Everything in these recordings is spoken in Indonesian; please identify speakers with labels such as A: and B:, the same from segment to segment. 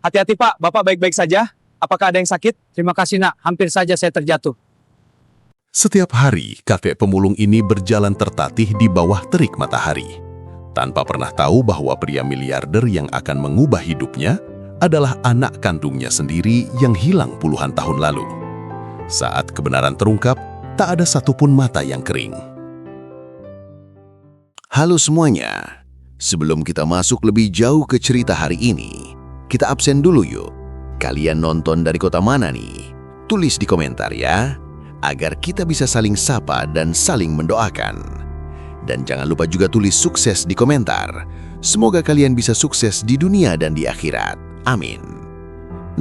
A: Hati-hati Pak, Bapak baik-baik saja? Apakah ada yang sakit? Terima kasih nak, hampir saja saya terjatuh.
B: Setiap hari, kakek pemulung ini berjalan tertatih di bawah terik matahari. Tanpa pernah tahu bahwa pria miliarder yang akan mengubah hidupnya adalah anak kandungnya sendiri yang hilang puluhan tahun lalu. Saat kebenaran terungkap, tak ada satupun mata yang kering.
C: Halo semuanya, sebelum kita masuk lebih jauh ke cerita hari ini, kita absen dulu yuk. Kalian nonton dari kota mana nih? Tulis di komentar ya, agar kita bisa saling sapa dan saling mendoakan. Dan jangan lupa juga tulis sukses di komentar. Semoga kalian bisa sukses di dunia dan di akhirat. Amin.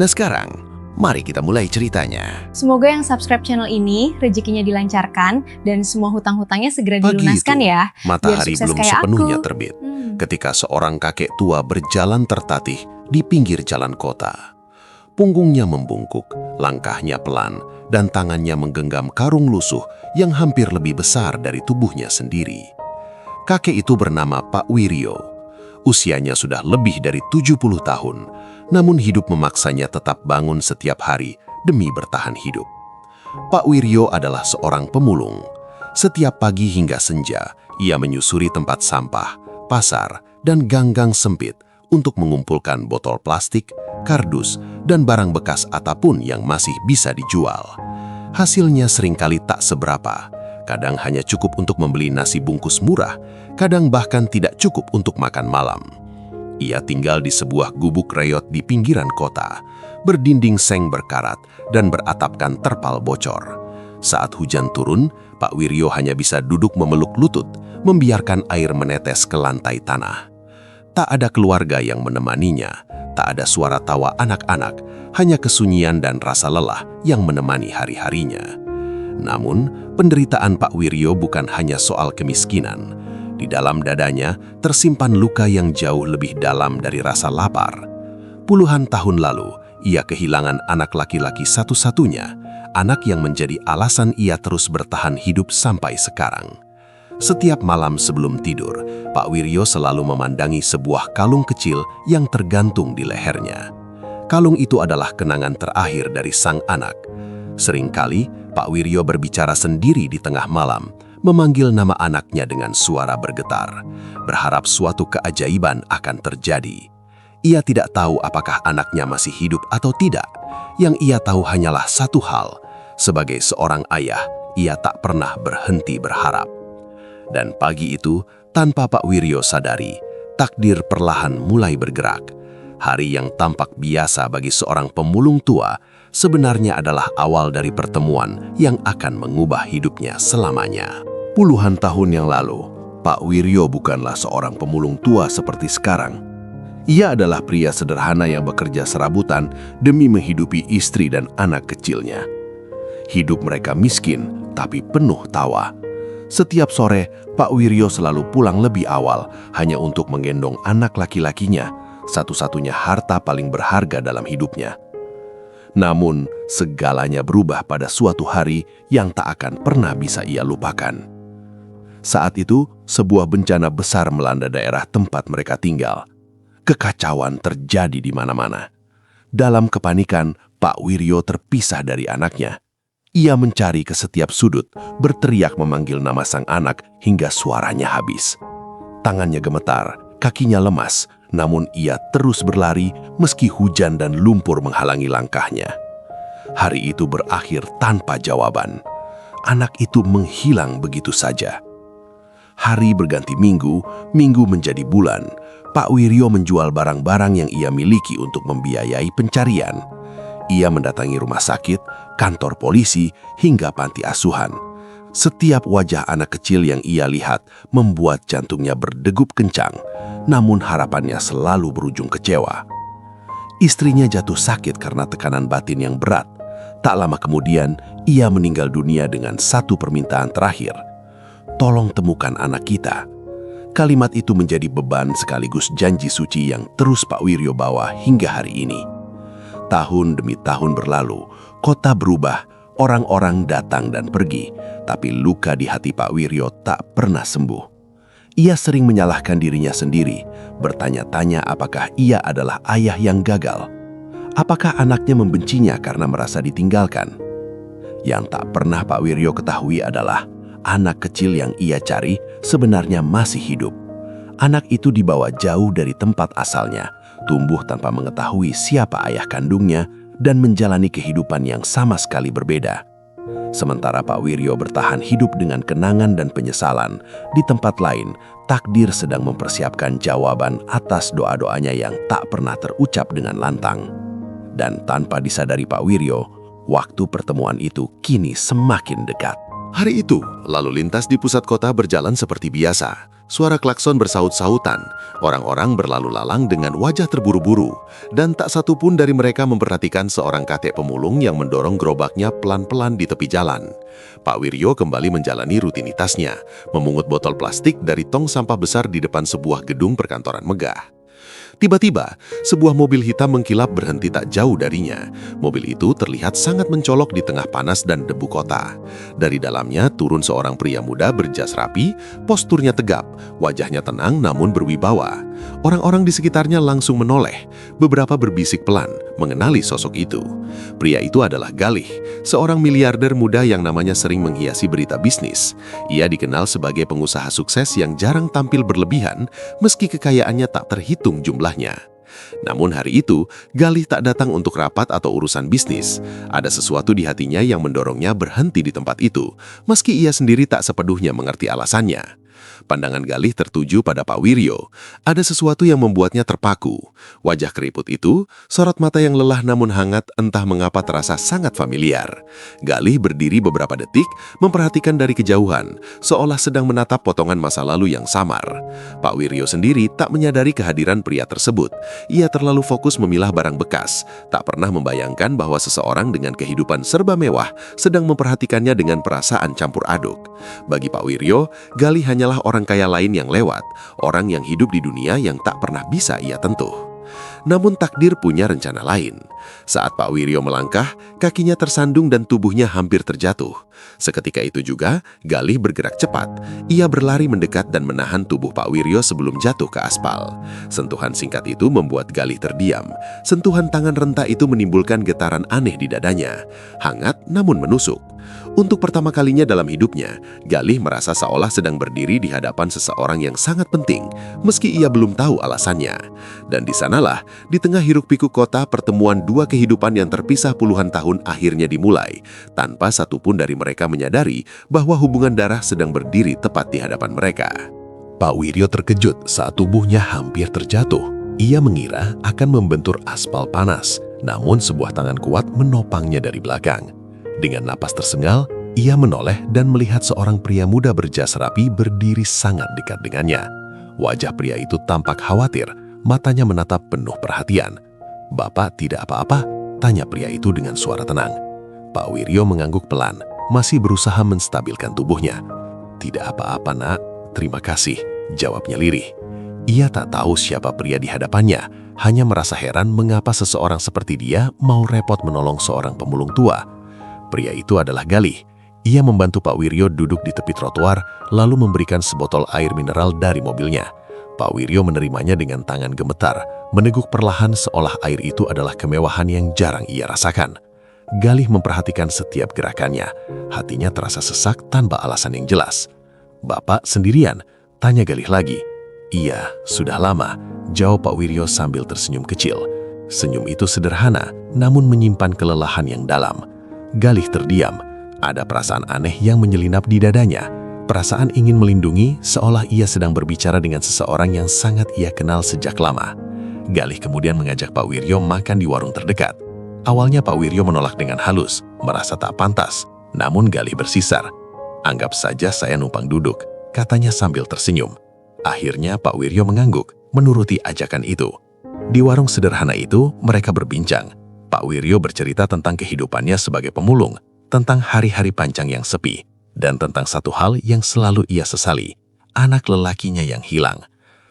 C: Nah sekarang, mari kita mulai ceritanya.
D: Semoga yang subscribe channel ini rezekinya dilancarkan dan semua hutang-hutangnya segera
B: Pagi
D: dilunaskan
B: itu,
D: ya.
B: matahari
D: sukses
B: belum
D: kayak
B: sepenuhnya
D: aku.
B: terbit ketika seorang kakek tua berjalan tertatih di pinggir jalan kota. Punggungnya membungkuk, langkahnya pelan, dan tangannya menggenggam karung lusuh yang hampir lebih besar dari tubuhnya sendiri. Kakek itu bernama Pak Wiryo. Usianya sudah lebih dari 70 tahun, namun hidup memaksanya tetap bangun setiap hari demi bertahan hidup. Pak Wiryo adalah seorang pemulung. Setiap pagi hingga senja, ia menyusuri tempat sampah, pasar, dan gang-gang sempit untuk mengumpulkan botol plastik, kardus, dan barang bekas apapun yang masih bisa dijual. Hasilnya seringkali tak seberapa. Kadang hanya cukup untuk membeli nasi bungkus murah, kadang bahkan tidak cukup untuk makan malam. Ia tinggal di sebuah gubuk reyot di pinggiran kota, berdinding seng berkarat dan beratapkan terpal bocor. Saat hujan turun, Pak Wiryo hanya bisa duduk memeluk lutut, membiarkan air menetes ke lantai tanah. Tak ada keluarga yang menemaninya, tak ada suara tawa anak-anak, hanya kesunyian dan rasa lelah yang menemani hari-harinya. Namun, penderitaan Pak Wiryo bukan hanya soal kemiskinan. Di dalam dadanya tersimpan luka yang jauh lebih dalam dari rasa lapar. Puluhan tahun lalu, ia kehilangan anak laki-laki satu-satunya, anak yang menjadi alasan ia terus bertahan hidup sampai sekarang. Setiap malam sebelum tidur, Pak Wiryo selalu memandangi sebuah kalung kecil yang tergantung di lehernya. Kalung itu adalah kenangan terakhir dari sang anak. Seringkali, Pak Wiryo berbicara sendiri di tengah malam, memanggil nama anaknya dengan suara bergetar, berharap suatu keajaiban akan terjadi. Ia tidak tahu apakah anaknya masih hidup atau tidak. Yang ia tahu hanyalah satu hal, sebagai seorang ayah, ia tak pernah berhenti berharap. Dan pagi itu, tanpa Pak Wiryo sadari, takdir perlahan mulai bergerak. Hari yang tampak biasa bagi seorang pemulung tua sebenarnya adalah awal dari pertemuan yang akan mengubah hidupnya selamanya. Puluhan tahun yang lalu, Pak Wiryo bukanlah seorang pemulung tua seperti sekarang. Ia adalah pria sederhana yang bekerja serabutan demi menghidupi istri dan anak kecilnya. Hidup mereka miskin, tapi penuh tawa. Setiap sore, Pak Wiryo selalu pulang lebih awal hanya untuk menggendong anak laki-lakinya, satu-satunya harta paling berharga dalam hidupnya. Namun, segalanya berubah pada suatu hari yang tak akan pernah bisa ia lupakan. Saat itu, sebuah bencana besar melanda daerah tempat mereka tinggal. Kekacauan terjadi di mana-mana. Dalam kepanikan, Pak Wiryo terpisah dari anaknya. Ia mencari ke setiap sudut, berteriak memanggil nama sang anak hingga suaranya habis. Tangannya gemetar, kakinya lemas, namun ia terus berlari meski hujan dan lumpur menghalangi langkahnya. Hari itu berakhir tanpa jawaban. Anak itu menghilang begitu saja. Hari berganti minggu, minggu menjadi bulan. Pak Wiryo menjual barang-barang yang ia miliki untuk membiayai pencarian. Ia mendatangi rumah sakit, kantor polisi, hingga panti asuhan. Setiap wajah anak kecil yang ia lihat membuat jantungnya berdegup kencang, namun harapannya selalu berujung kecewa. Istrinya jatuh sakit karena tekanan batin yang berat. Tak lama kemudian, ia meninggal dunia dengan satu permintaan terakhir. Tolong temukan anak kita. Kalimat itu menjadi beban sekaligus janji suci yang terus Pak Wiryo bawa hingga hari ini. Tahun demi tahun berlalu, kota berubah, orang-orang datang dan pergi, tapi luka di hati Pak Wiryo tak pernah sembuh. Ia sering menyalahkan dirinya sendiri, bertanya-tanya apakah ia adalah ayah yang gagal. Apakah anaknya membencinya karena merasa ditinggalkan? Yang tak pernah Pak Wiryo ketahui adalah anak kecil yang ia cari sebenarnya masih hidup. Anak itu dibawa jauh dari tempat asalnya, tumbuh tanpa mengetahui siapa ayah kandungnya, dan menjalani kehidupan yang sama sekali berbeda. Sementara Pak Wiryo bertahan hidup dengan kenangan dan penyesalan, di tempat lain, takdir sedang mempersiapkan jawaban atas doa-doanya yang tak pernah terucap dengan lantang. Dan tanpa disadari Pak Wiryo, waktu pertemuan itu kini semakin dekat.
C: Hari itu, lalu lintas di pusat kota berjalan seperti biasa. Suara klakson bersaut-sautan, orang-orang berlalu lalang dengan wajah terburu-buru, dan tak satu pun dari mereka memperhatikan seorang kakek pemulung yang mendorong gerobaknya pelan-pelan di tepi jalan. Pak Wiryo kembali menjalani rutinitasnya, memungut botol plastik dari tong sampah besar di depan sebuah gedung perkantoran megah. Tiba-tiba, sebuah mobil hitam mengkilap berhenti tak jauh darinya. Mobil itu terlihat sangat mencolok di tengah panas dan debu kota. Dari dalamnya turun seorang pria muda berjas rapi, posturnya tegap, wajahnya tenang namun berwibawa. Orang-orang di sekitarnya langsung menoleh, beberapa berbisik pelan, mengenali sosok itu. Pria itu adalah Galih, seorang miliarder muda yang namanya sering menghiasi berita bisnis. Ia dikenal sebagai pengusaha sukses yang jarang tampil berlebihan, meski kekayaannya tak terhitung jumlahnya. Namun hari itu, Galih tak datang untuk rapat atau urusan bisnis. Ada sesuatu di hatinya yang mendorongnya berhenti di tempat itu, meski ia sendiri tak sepenuhnya mengerti alasannya. Pandangan Galih tertuju pada Pak Wiryo. Ada sesuatu yang membuatnya terpaku. Wajah keriput itu, sorot mata yang lelah namun hangat, entah mengapa terasa sangat familiar. Galih berdiri beberapa detik, memperhatikan dari kejauhan, seolah sedang menatap potongan masa lalu yang samar. Pak Wiryo sendiri tak menyadari kehadiran pria tersebut. Ia terlalu fokus memilah barang bekas, tak pernah membayangkan bahwa seseorang dengan kehidupan serba mewah sedang memperhatikannya dengan perasaan campur aduk. Bagi Pak Wiryo, Galih hanyalah orang kaya lain yang lewat, orang yang hidup di dunia yang tak pernah bisa ia tentuh. Namun takdir punya rencana lain. Saat Pak Wiryo melangkah, kakinya tersandung dan tubuhnya hampir terjatuh. Seketika itu juga, Galih bergerak cepat. Ia berlari mendekat dan menahan tubuh Pak Wiryo sebelum jatuh ke aspal. Sentuhan singkat itu membuat Galih terdiam. Sentuhan tangan renta itu menimbulkan getaran aneh di dadanya. Hangat namun menusuk. Untuk pertama kalinya dalam hidupnya, Galih merasa seolah sedang berdiri di hadapan seseorang yang sangat penting, meski ia belum tahu alasannya. Dan di sanalah, di tengah hiruk-pikuk kota, pertemuan dua kehidupan yang terpisah puluhan tahun akhirnya dimulai, tanpa satupun dari mereka menyadari bahwa hubungan darah sedang berdiri tepat di hadapan mereka.
B: Pak Wiryo terkejut saat tubuhnya hampir terjatuh. Ia mengira akan membentur aspal panas, namun sebuah tangan kuat menopangnya dari belakang. Dengan napas tersengal, ia menoleh dan melihat seorang pria muda berjas rapi berdiri sangat dekat dengannya. Wajah pria itu tampak khawatir, matanya menatap penuh perhatian. "Bapak tidak apa-apa?" tanya pria itu dengan suara tenang. Pak Wiryo mengangguk pelan, masih berusaha menstabilkan tubuhnya. "Tidak apa-apa, Nak. Terima kasih," jawabnya lirih. Ia tak tahu siapa pria di hadapannya, hanya merasa heran mengapa seseorang seperti dia mau repot menolong seorang pemulung tua. Pria itu adalah Galih. Ia membantu Pak Wiryo duduk di tepi trotoar, lalu memberikan sebotol air mineral dari mobilnya. Pak Wiryo menerimanya dengan tangan gemetar, meneguk perlahan seolah air itu adalah kemewahan yang jarang ia rasakan. Galih memperhatikan setiap gerakannya. Hatinya terasa sesak tanpa alasan yang jelas. "Bapak sendirian?" tanya Galih lagi. "Iya, sudah lama," jawab Pak Wiryo sambil tersenyum kecil. Senyum itu sederhana, namun menyimpan kelelahan yang dalam. Galih terdiam. Ada perasaan aneh yang menyelinap di dadanya. Perasaan ingin melindungi, seolah ia sedang berbicara dengan seseorang yang sangat ia kenal sejak lama. Galih kemudian mengajak Pak Wiryo makan di warung terdekat. Awalnya Pak Wiryo menolak dengan halus, merasa tak pantas. Namun Galih bersisar. "Anggap saja saya numpang duduk," katanya sambil tersenyum. Akhirnya Pak Wiryo mengangguk, menuruti ajakan itu. Di warung sederhana itu, mereka berbincang. Pak Wiryo bercerita tentang kehidupannya sebagai pemulung, tentang hari-hari panjang yang sepi, dan tentang satu hal yang selalu ia sesali, anak lelakinya yang hilang.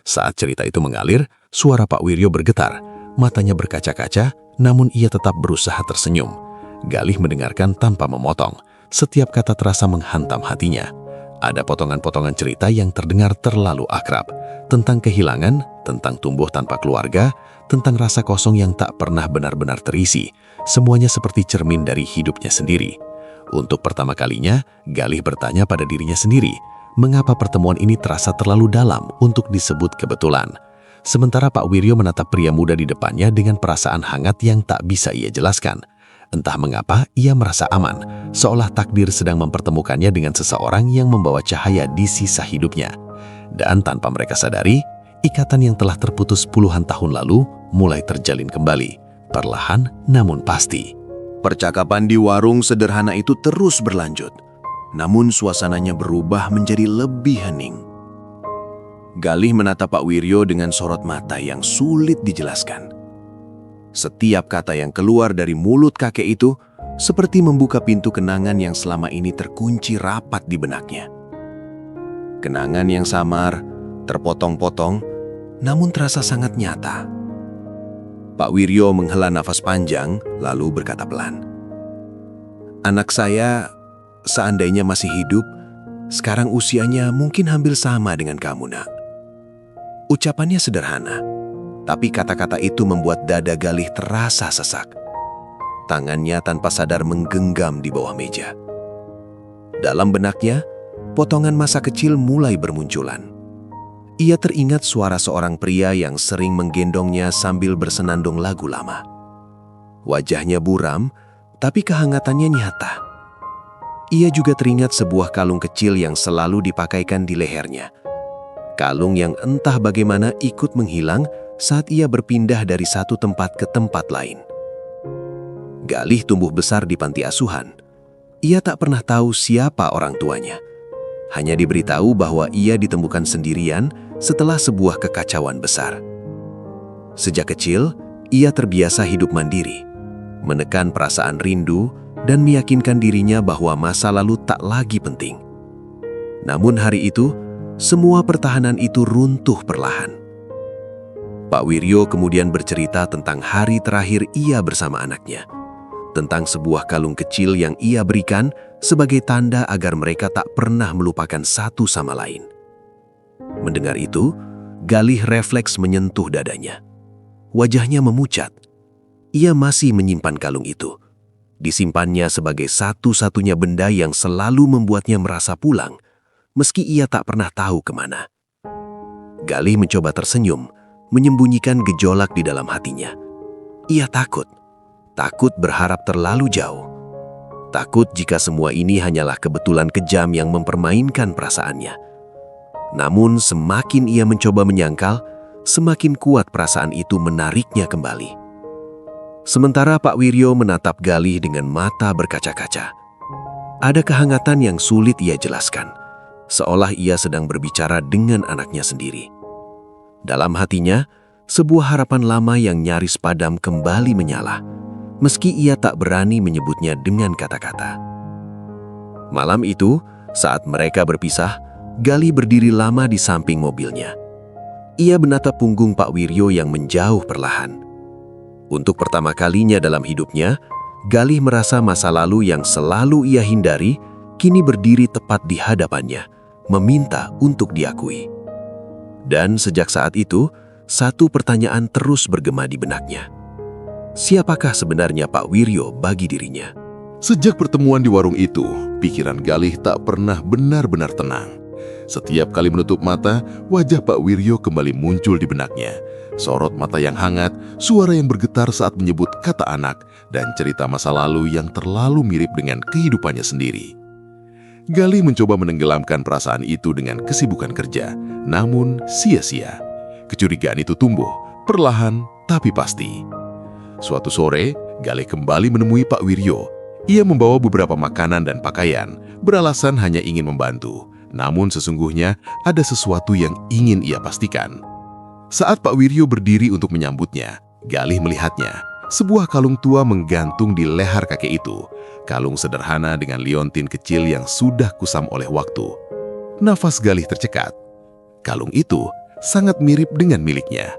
B: Saat cerita itu mengalir, suara Pak Wiryo bergetar, matanya berkaca-kaca, namun ia tetap berusaha tersenyum. Galih mendengarkan tanpa memotong, setiap kata terasa menghantam hatinya. Ada potongan-potongan cerita yang terdengar terlalu akrab, tentang kehilangan, tentang tumbuh tanpa keluarga, tentang rasa kosong yang tak pernah benar-benar terisi. Semuanya seperti cermin dari hidupnya sendiri. Untuk pertama kalinya, Galih bertanya pada dirinya sendiri, mengapa pertemuan ini terasa terlalu dalam untuk disebut kebetulan. Sementara Pak Wiryo menatap pria muda di depannya dengan perasaan hangat yang tak bisa ia jelaskan. Entah mengapa ia merasa aman, seolah takdir sedang mempertemukannya dengan seseorang yang membawa cahaya di sisa hidupnya. Dan tanpa mereka sadari, ikatan yang telah terputus puluhan tahun lalu mulai terjalin kembali, perlahan namun pasti.
C: Percakapan di warung sederhana itu terus berlanjut, namun suasananya berubah menjadi lebih hening. Galih menatap Pak Wiryo dengan sorot mata yang sulit dijelaskan. Setiap kata yang keluar dari mulut kakek itu seperti membuka pintu kenangan yang selama ini terkunci rapat di benaknya. Kenangan yang samar, terpotong-potong, namun terasa sangat nyata. Pak Wiryo menghela nafas panjang, lalu berkata pelan, "Anak saya, seandainya masih hidup, sekarang usianya mungkin hampir sama dengan kamu, Nak." Ucapannya sederhana, tapi kata-kata itu membuat dada Galih terasa sesak. Tangannya tanpa sadar menggenggam di bawah meja. Dalam benaknya, potongan masa kecil mulai bermunculan. Ia teringat suara seorang pria yang sering menggendongnya sambil bersenandung lagu lama. Wajahnya buram, tapi kehangatannya nyata. Ia juga teringat sebuah kalung kecil yang selalu dipakaikan di lehernya. Kalung yang entah bagaimana ikut menghilang saat ia berpindah dari satu tempat ke tempat lain. Galih tumbuh besar di panti asuhan. Ia tak pernah tahu siapa orang tuanya. Hanya diberitahu bahwa ia ditemukan sendirian setelah sebuah kekacauan besar. Sejak kecil, ia terbiasa hidup mandiri, menekan perasaan rindu dan meyakinkan dirinya bahwa masa lalu tak lagi penting. Namun hari itu, semua pertahanan itu runtuh perlahan. Pak Wiryo kemudian bercerita tentang hari terakhir ia bersama anaknya, tentang sebuah kalung kecil yang ia berikan sebagai tanda agar mereka tak pernah melupakan satu sama lain. Mendengar itu, Galih refleks menyentuh dadanya. Wajahnya memucat. Ia masih menyimpan kalung itu. Disimpannya sebagai satu-satunya benda yang selalu membuatnya merasa pulang, meski ia tak pernah tahu kemana. Galih mencoba tersenyum, menyembunyikan gejolak di dalam hatinya. Ia takut berharap terlalu jauh. Takut jika semua ini hanyalah kebetulan kejam yang mempermainkan perasaannya. Namun semakin ia mencoba menyangkal, semakin kuat perasaan itu menariknya kembali. Sementara Pak Wiryo menatap Galih dengan mata berkaca-kaca. Ada kehangatan yang sulit ia jelaskan, seolah ia sedang berbicara dengan anaknya sendiri. Dalam hatinya, sebuah harapan lama yang nyaris padam kembali menyala, meski ia tak berani menyebutnya dengan kata-kata. Malam itu, saat mereka berpisah, Galih berdiri lama di samping mobilnya. Ia menatap punggung Pak Wiryo yang menjauh perlahan. Untuk pertama kalinya dalam hidupnya, Galih merasa masa lalu yang selalu ia hindari, kini berdiri tepat di hadapannya, meminta untuk diakui. Dan sejak saat itu, satu pertanyaan terus bergema di benaknya. Siapakah sebenarnya Pak Wiryo bagi dirinya?
B: Sejak pertemuan di warung itu, pikiran Galih tak pernah benar-benar tenang. Setiap kali menutup mata, wajah Pak Wiryo kembali muncul di benaknya. Sorot mata yang hangat, suara yang bergetar saat menyebut kata anak, dan cerita masa lalu yang terlalu mirip dengan kehidupannya sendiri. Galih mencoba menenggelamkan perasaan itu dengan kesibukan kerja, namun sia-sia. Kecurigaan itu tumbuh, perlahan tapi pasti. Suatu sore, Galih kembali menemui Pak Wiryo. Ia membawa beberapa makanan dan pakaian, beralasan hanya ingin membantu. Namun sesungguhnya ada sesuatu yang ingin ia pastikan. Saat Pak Wiryo berdiri untuk menyambutnya, Galih melihatnya. Sebuah kalung tua menggantung di leher kakek itu. Kalung sederhana dengan liontin kecil yang sudah kusam oleh waktu. Nafas Galih tercekat. Kalung itu sangat mirip dengan miliknya.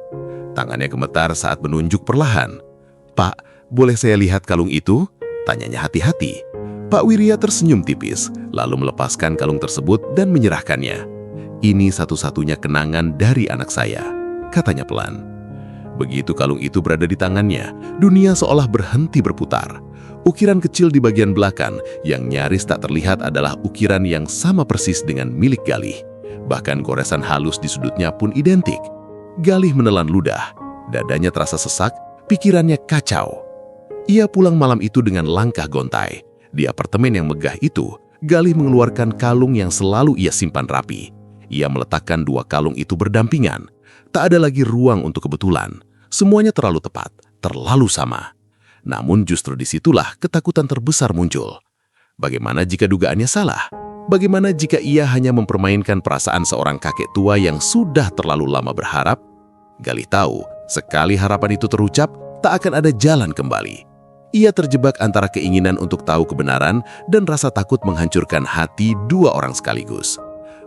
B: Tangannya gemetar saat menunjuk perlahan. "Pak, boleh saya lihat kalung itu?" tanyanya hati-hati. Pak Wirya tersenyum tipis, lalu melepaskan kalung tersebut dan menyerahkannya. "Ini satu-satunya kenangan dari anak saya," katanya pelan. Begitu kalung itu berada di tangannya, dunia seolah berhenti berputar. Ukiran kecil di bagian belakang yang nyaris tak terlihat adalah ukiran yang sama persis dengan milik Galih. Bahkan goresan halus di sudutnya pun identik. Galih menelan ludah, dadanya terasa sesak, pikirannya kacau. Ia pulang malam itu dengan langkah gontai. Di apartemen yang megah itu, Galih mengeluarkan kalung yang selalu ia simpan rapi. Ia meletakkan dua kalung itu berdampingan. Tak ada lagi ruang untuk kebetulan. Semuanya terlalu tepat, terlalu sama. Namun justru disitulah ketakutan terbesar muncul. Bagaimana jika dugaannya salah? Bagaimana jika ia hanya mempermainkan perasaan seorang kakek tua yang sudah terlalu lama berharap? Galih tahu, sekali harapan itu terucap, tak akan ada jalan kembali. Ia terjebak antara keinginan untuk tahu kebenaran dan rasa takut menghancurkan hati dua orang sekaligus.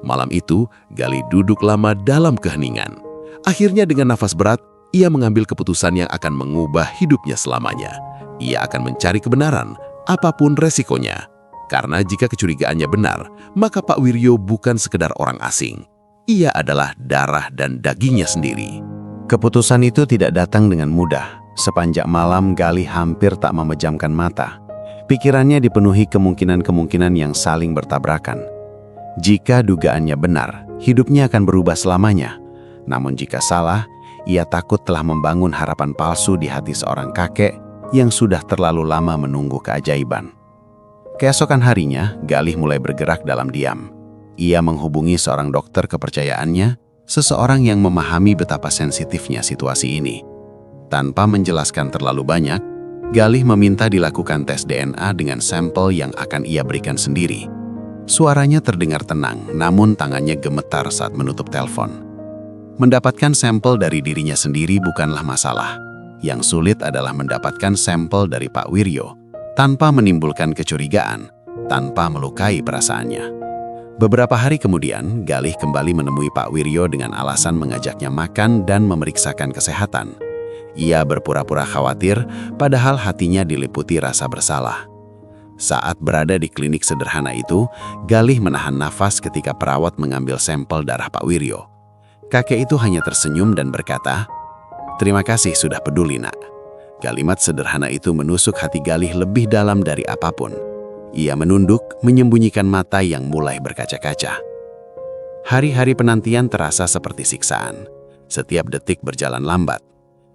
B: Malam itu, Galih duduk lama dalam keheningan. Akhirnya dengan nafas berat, ia mengambil keputusan yang akan mengubah hidupnya selamanya. Ia akan mencari kebenaran, apapun resikonya. Karena jika kecurigaannya benar, maka Pak Wiryo bukan sekedar orang asing. Ia adalah darah dan dagingnya sendiri.
E: Keputusan itu tidak datang dengan mudah. Sepanjang malam Galih hampir tak memejamkan mata. Pikirannya dipenuhi kemungkinan-kemungkinan yang saling bertabrakan. Jika dugaannya benar, hidupnya akan berubah selamanya. Namun jika salah, ia takut telah membangun harapan palsu di hati seorang kakek yang sudah terlalu lama menunggu keajaiban. Keesokan harinya, Galih mulai bergerak dalam diam. Ia menghubungi seorang dokter kepercayaannya, seseorang yang memahami betapa sensitifnya situasi ini. Tanpa menjelaskan terlalu banyak, Galih meminta dilakukan tes DNA dengan sampel yang akan ia berikan sendiri. Suaranya terdengar tenang, namun tangannya gemetar saat menutup telepon. Mendapatkan sampel dari dirinya sendiri bukanlah masalah. Yang sulit adalah mendapatkan sampel dari Pak Wiryo, tanpa menimbulkan kecurigaan, tanpa melukai perasaannya. Beberapa hari kemudian, Galih kembali menemui Pak Wiryo dengan alasan mengajaknya makan dan memeriksakan kesehatan. Ia berpura-pura khawatir, padahal hatinya diliputi rasa bersalah. Saat berada di klinik sederhana itu, Galih menahan nafas ketika perawat mengambil sampel darah Pak Wiryo. Kakek itu hanya tersenyum dan berkata, "Terima kasih sudah peduli, Nak." Kalimat sederhana itu menusuk hati Galih lebih dalam dari apapun. Ia menunduk, menyembunyikan mata yang mulai berkaca-kaca. Hari-hari penantian terasa seperti siksaan. Setiap detik berjalan lambat.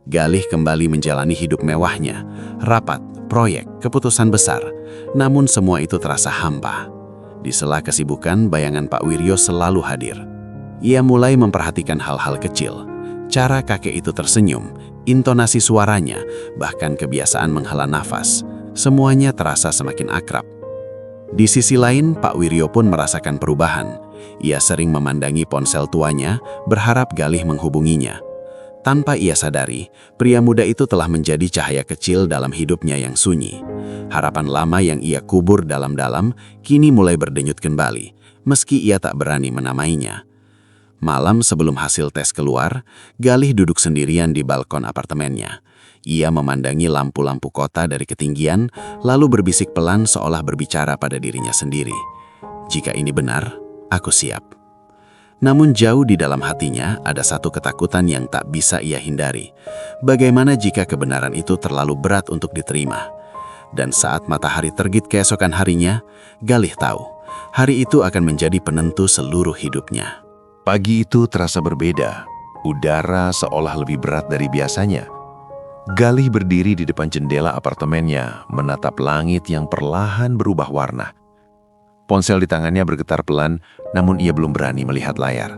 E: Galih kembali menjalani hidup mewahnya, rapat, proyek, keputusan besar. Namun semua itu terasa hampa. Di sela kesibukan, bayangan Pak Wiryo selalu hadir. Ia mulai memperhatikan hal-hal kecil. Cara kakek itu tersenyum, intonasi suaranya, bahkan kebiasaan menghela nafas. Semuanya terasa semakin akrab. Di sisi lain, Pak Wiryo pun merasakan perubahan. Ia sering memandangi ponsel tuanya, berharap Galih menghubunginya. Tanpa ia sadari, pria muda itu telah menjadi cahaya kecil dalam hidupnya yang sunyi. Harapan lama yang ia kubur dalam-dalam kini mulai berdenyut kembali, meski ia tak berani menamainya. Malam sebelum hasil tes keluar, Galih duduk sendirian di balkon apartemennya. Ia memandangi lampu-lampu kota dari ketinggian, lalu berbisik pelan seolah berbicara pada dirinya sendiri. Jika ini benar, aku siap. Namun jauh di dalam hatinya ada satu ketakutan yang tak bisa ia hindari. Bagaimana jika kebenaran itu terlalu berat untuk diterima? Dan saat matahari terbit keesokan harinya, Galih tahu, hari itu akan menjadi penentu seluruh hidupnya.
F: Pagi itu terasa berbeda. Udara seolah lebih berat dari biasanya. Galih berdiri di depan jendela apartemennya, menatap langit yang perlahan berubah warna. Ponsel di tangannya bergetar pelan, namun ia belum berani melihat layar.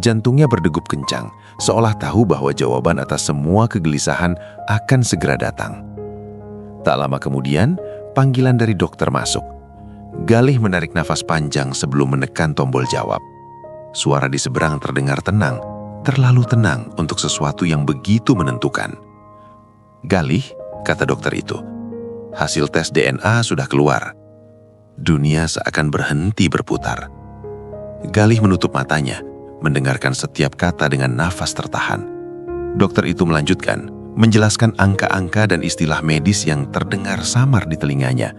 F: Jantungnya berdegup kencang, seolah tahu bahwa jawaban atas semua kegelisahan akan segera datang. Tak lama kemudian, panggilan dari dokter masuk. Galih menarik nafas panjang sebelum menekan tombol jawab. Suara di seberang terdengar tenang, terlalu tenang untuk sesuatu yang begitu menentukan. "Galih," kata dokter itu, "hasil tes DNA sudah keluar." Dunia seakan berhenti berputar. Galih menutup matanya, mendengarkan setiap kata dengan nafas tertahan. Dokter itu melanjutkan, menjelaskan angka-angka dan istilah medis yang terdengar samar di telinganya.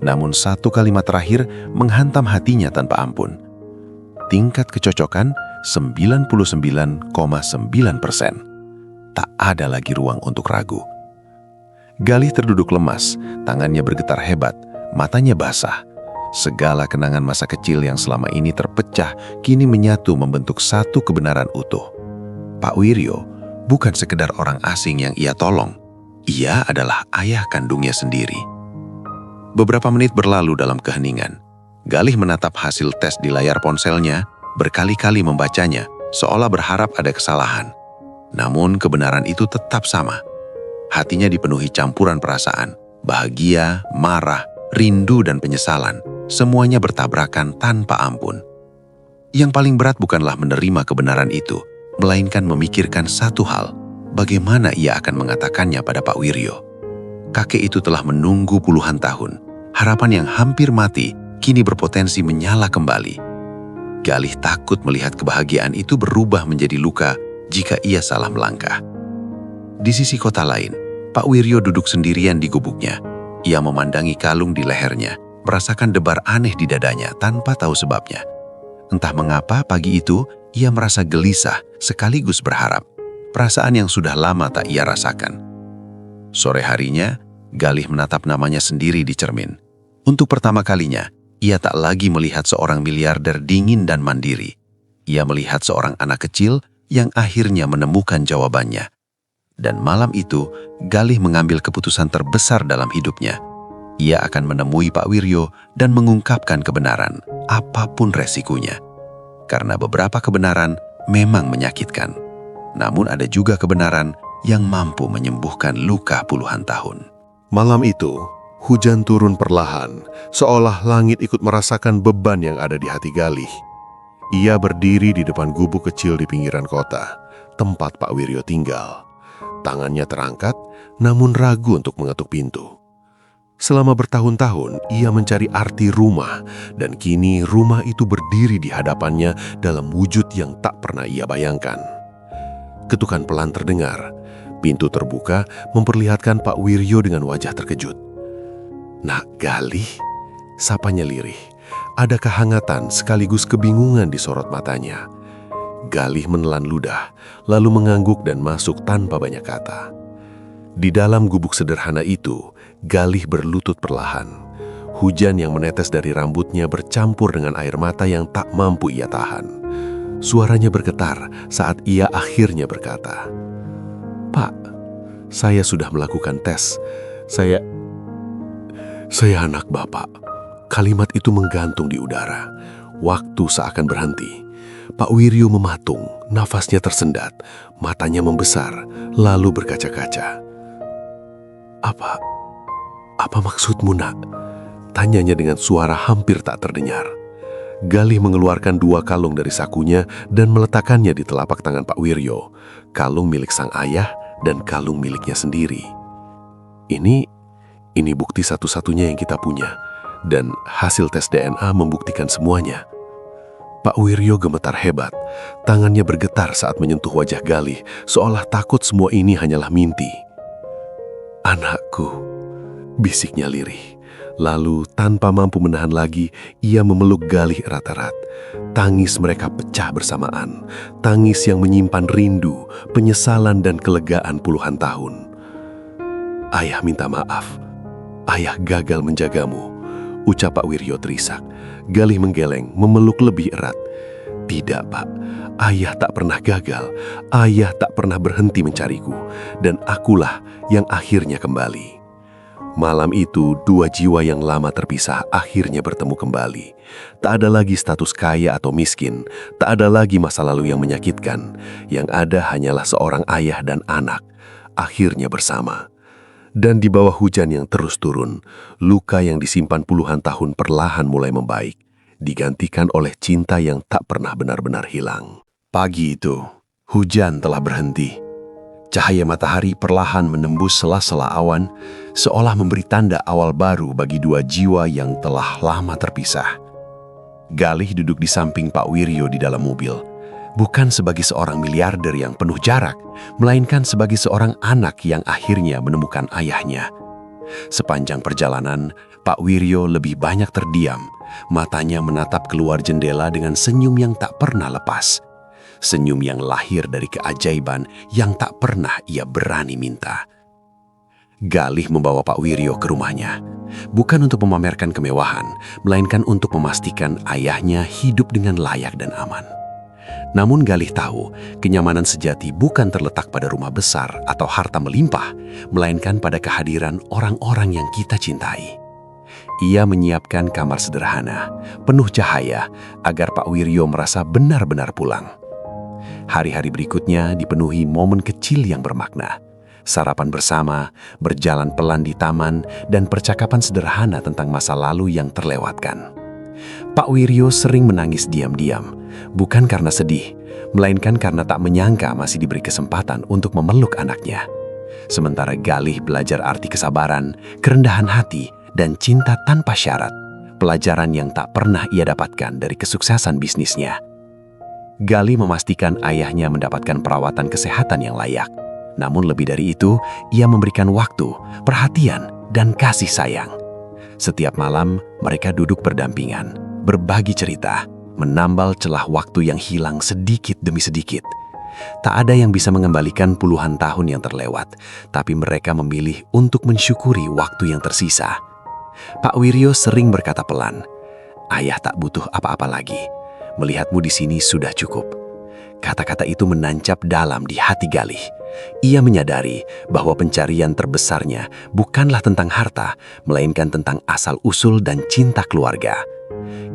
F: Namun satu kalimat terakhir menghantam hatinya tanpa ampun. Tingkat kecocokan 99,9%. Tak ada lagi ruang untuk ragu. Galih terduduk lemas, tangannya bergetar hebat, matanya basah. Segala kenangan masa kecil yang selama ini terpecah kini menyatu membentuk satu kebenaran utuh. Pak Wiryo bukan sekedar orang asing yang ia tolong. Ia adalah ayah kandungnya sendiri. Beberapa menit berlalu dalam keheningan. Galih menatap hasil tes di layar ponselnya, berkali-kali membacanya, seolah berharap ada kesalahan. Namun kebenaran itu tetap sama. Hatinya dipenuhi campuran perasaan, bahagia, marah, rindu dan penyesalan. Semuanya bertabrakan tanpa ampun. Yang paling berat bukanlah menerima kebenaran itu, melainkan memikirkan satu hal, bagaimana ia akan mengatakannya pada Pak Wiryo. Kakek itu telah menunggu puluhan tahun. Harapan yang hampir mati, kini berpotensi menyala kembali. Galih takut melihat kebahagiaan itu berubah menjadi luka jika ia salah melangkah. Di sisi kota lain, Pak Wiryo duduk sendirian di gubuknya. Ia memandangi kalung di lehernya, merasakan debar aneh di dadanya tanpa tahu sebabnya. Entah mengapa pagi itu, ia merasa gelisah sekaligus berharap. Perasaan yang sudah lama tak ia rasakan. Sore harinya, Galih menatap namanya sendiri di cermin. Untuk pertama kalinya, ia tak lagi melihat seorang miliarder dingin dan mandiri. Ia melihat seorang anak kecil yang akhirnya menemukan jawabannya. Dan malam itu, Galih mengambil keputusan terbesar dalam hidupnya. Ia akan menemui Pak Wiryo dan mengungkapkan kebenaran, apapun resikonya. Karena beberapa kebenaran memang menyakitkan. Namun ada juga kebenaran yang mampu menyembuhkan luka puluhan tahun.
B: Malam itu, hujan turun perlahan, seolah langit ikut merasakan beban yang ada di hati Galih. Ia berdiri di depan gubuk kecil di pinggiran kota, tempat Pak Wiryo tinggal. Tangannya terangkat, namun ragu untuk mengetuk pintu. Selama bertahun-tahun, ia mencari arti rumah, dan kini rumah itu berdiri di hadapannya dalam wujud yang tak pernah ia bayangkan. Ketukan pelan terdengar, pintu terbuka memperlihatkan Pak Wiryo dengan wajah terkejut. "Nak Galih," sapanya lirih. Ada kehangatan sekaligus kebingungan di sorot matanya. Galih menelan ludah, lalu mengangguk dan masuk tanpa banyak kata. Di dalam gubuk sederhana itu, Galih berlutut perlahan. Hujan yang menetes dari rambutnya bercampur dengan air mata yang tak mampu ia tahan. Suaranya bergetar saat ia akhirnya berkata, "Pak, saya sudah melakukan tes. Saya anak Bapak." Kalimat itu menggantung di udara. Waktu seakan berhenti. Pak Wiryo mematung, nafasnya tersendat, matanya membesar, lalu berkaca-kaca. Apa maksudmu, Nak?" Tanyanya dengan suara hampir tak terdengar. Galih mengeluarkan 2 kalung dari sakunya dan meletakkannya di telapak tangan Pak Wiryo. Kalung milik sang ayah dan kalung miliknya sendiri. Ini bukti satu-satunya yang kita punya, dan hasil tes DNA membuktikan semuanya. Pak Wiryo gemetar hebat, tangannya bergetar saat menyentuh wajah Galih, seolah takut semua ini hanyalah mimpi. "Anakku," bisiknya lirih. Lalu tanpa mampu menahan lagi, ia memeluk Galih erat-erat. Tangis mereka pecah bersamaan, tangis yang menyimpan rindu, penyesalan dan kelegaan puluhan tahun. "Ayah minta maaf, ayah gagal menjagamu," ucap Pak Wiryo terisak. Galih menggeleng, memeluk lebih erat. "Tidak, Pak. Ayah tak pernah gagal. Ayah tak pernah berhenti mencariku. Dan akulah yang akhirnya kembali." Malam itu, 2 jiwa yang lama terpisah akhirnya bertemu kembali. Tak ada lagi status kaya atau miskin. Tak ada lagi masa lalu yang menyakitkan. Yang ada hanyalah seorang ayah dan anak. Akhirnya bersama. Dan di bawah hujan yang terus turun, luka yang disimpan puluhan tahun perlahan mulai membaik, digantikan oleh cinta yang tak pernah benar-benar hilang. Pagi itu, hujan telah berhenti. Cahaya matahari perlahan menembus sela-sela awan, seolah memberi tanda awal baru bagi 2 jiwa yang telah lama terpisah. Galih duduk di samping Pak Wiryo di dalam mobil. Bukan sebagai seorang miliarder yang penuh jarak, melainkan sebagai seorang anak yang akhirnya menemukan ayahnya. Sepanjang perjalanan, Pak Wiryo lebih banyak terdiam. Matanya menatap keluar jendela dengan senyum yang tak pernah lepas. senyum yang lahir dari keajaiban yang tak pernah ia berani minta. Galih membawa Pak Wiryo ke rumahnya, bukan untuk memamerkan kemewahan, melainkan untuk memastikan ayahnya hidup dengan layak dan aman. Namun Galih tahu, kenyamanan sejati bukan terletak pada rumah besar atau harta melimpah, melainkan pada kehadiran orang-orang yang kita cintai. Ia menyiapkan kamar sederhana, penuh cahaya, agar Pak Wiryo merasa benar-benar pulang. Hari-hari berikutnya dipenuhi momen kecil yang bermakna. Sarapan bersama, berjalan pelan di taman, dan percakapan sederhana tentang masa lalu yang terlewatkan. Pak Wiryo sering menangis diam-diam, bukan karena sedih, melainkan karena tak menyangka masih diberi kesempatan untuk memeluk anaknya. Sementara Galih belajar arti kesabaran, kerendahan hati, dan cinta tanpa syarat, pelajaran yang tak pernah ia dapatkan dari kesuksesan bisnisnya. Galih memastikan ayahnya mendapatkan perawatan kesehatan yang layak. Namun lebih dari itu, ia memberikan waktu, perhatian, dan kasih sayang. Setiap malam, mereka duduk berdampingan, berbagi cerita, menambal celah waktu yang hilang sedikit demi sedikit. Tak ada yang bisa mengembalikan puluhan tahun yang terlewat, tapi mereka memilih untuk mensyukuri waktu yang tersisa. Pak Wiryo sering berkata pelan, "Ayah tak butuh apa-apa lagi. Melihatmu di sini sudah cukup." Kata-kata itu menancap dalam di hati Galih. Ia menyadari bahwa pencarian terbesarnya bukanlah tentang harta, melainkan tentang asal-usul dan cinta keluarga.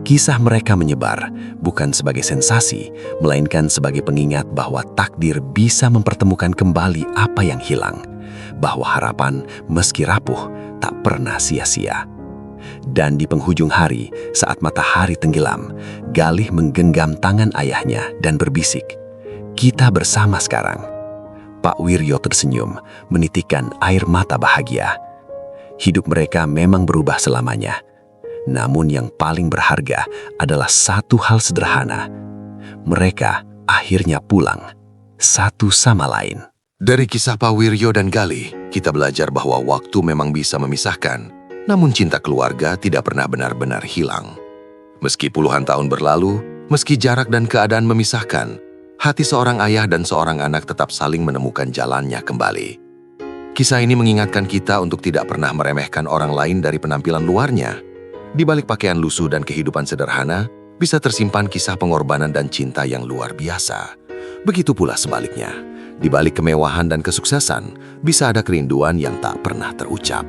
B: Kisah mereka menyebar bukan sebagai sensasi, melainkan sebagai pengingat bahwa takdir bisa mempertemukan kembali apa yang hilang, bahwa harapan meski rapuh tak pernah sia-sia. Dan di penghujung hari, saat matahari tenggelam, Galih menggenggam tangan ayahnya dan berbisik, "Kita bersama sekarang." Pak Wiryo tersenyum, menitikkan air mata bahagia. Hidup mereka memang berubah selamanya. Namun yang paling berharga adalah satu hal sederhana. Mereka akhirnya pulang, satu sama lain.
C: Dari kisah Pak Wiryo dan Galih, kita belajar bahwa waktu memang bisa memisahkan, namun cinta keluarga tidak pernah benar-benar hilang. Meski puluhan tahun berlalu, meski jarak dan keadaan memisahkan, hati seorang ayah dan seorang anak tetap saling menemukan jalannya kembali. Kisah ini mengingatkan kita untuk tidak pernah meremehkan orang lain dari penampilan luarnya. Di balik pakaian lusuh dan kehidupan sederhana, bisa tersimpan kisah pengorbanan dan cinta yang luar biasa. Begitu pula sebaliknya, di balik kemewahan dan kesuksesan, bisa ada kerinduan yang tak pernah terucap.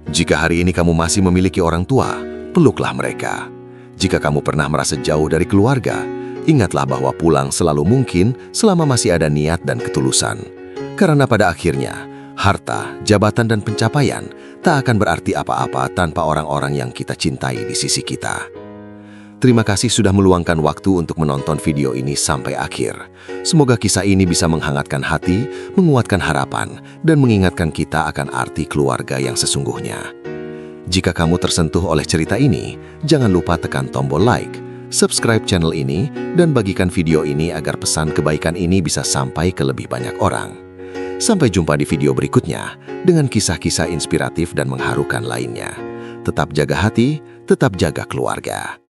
C: Jika hari ini kamu masih memiliki orang tua, peluklah mereka. Jika kamu pernah merasa jauh dari keluarga, ingatlah bahwa pulang selalu mungkin selama masih ada niat dan ketulusan. Karena pada akhirnya, harta, jabatan, dan pencapaian tak akan berarti apa-apa tanpa orang-orang yang kita cintai di sisi kita. Terima kasih sudah meluangkan waktu untuk menonton video ini sampai akhir. Semoga kisah ini bisa menghangatkan hati, menguatkan harapan, dan mengingatkan kita akan arti keluarga yang sesungguhnya. Jika kamu tersentuh oleh cerita ini, jangan lupa tekan tombol like, subscribe channel ini, dan bagikan video ini agar pesan kebaikan ini bisa sampai ke lebih banyak orang. Sampai jumpa di video berikutnya dengan kisah-kisah inspiratif dan mengharukan lainnya. Tetap jaga hati, tetap jaga keluarga.